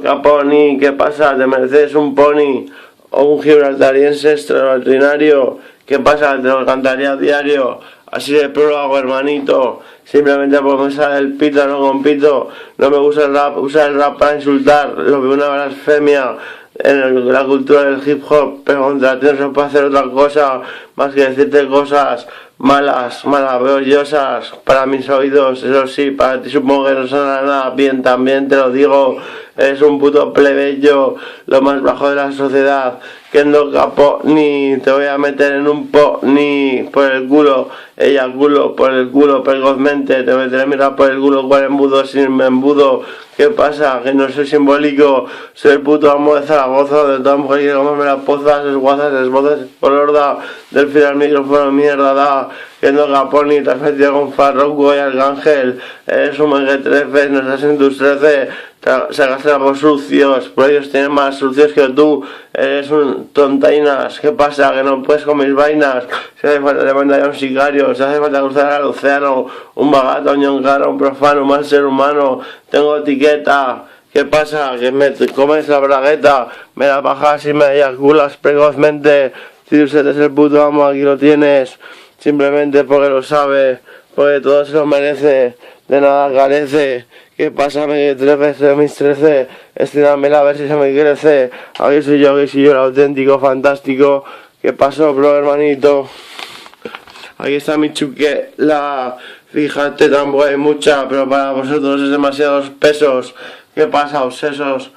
Caponi, ¿qué pasa? ¿Te mereces un pony o un gibraltariense extraordinario? ¿Qué pasa? Te lo cantaría a diario. Así de pro lo hago, hermanito. Simplemente porque me sale el pito, no compito. No me gusta el rap, usar el rap para insultar. Lo veo una blasfemia en la cultura del hip hop. Pero contra ti no se puede hacer otra cosa más que decirte cosas malas, maravillosas para mis oídos. Eso sí, para ti supongo que no suena nada bien. También te lo digo. Eres un puto plebeyo, lo más bajo de la sociedad, que no capo ni te voy a meter en un po ni por el culo, eyaculo por el culo precozmente, te meteré mi rap por el culo, cual embudo sin embudo. ¿Qué pasa? Que no soy simbólico, soy el puto amo de Zaragoza, de toda mujer que comerme las pozas, esguazas, esbozas, por horda, del final micrófono mierda da, que no capo ni te has metido con Farroco y Arcángel, eres un mequetrefe, no estás en tus 13, sacas trapos sucios, pero ellos tienen más sucios que tú, eres un tontainas. ¿Qué pasa? Que no puedes con mis vainas. Si hace falta te mandaría un sicario, si hace falta cruzar al océano, un vagato, un ñongaro, un profano, un mal ser humano, tengo etiqueta. ¿Qué pasa? Que me comes la bragueta, me la bajas y me eyaculas precozmente. Si usted es el puto amo, aquí lo tienes, simplemente porque lo sabe, porque todo se lo merece, de nada carece. ¿Qué pasa? Me 13 de mis 13, estíramela a ver si se me crece. Aquí soy yo, el auténtico, fantástico. ¿Qué pasó, bro, hermanito? Aquí está mi chuquela. Fíjate, tampoco hay mucha, pero para vosotros es demasiados pesos. ¿Qué pasa, obsesos?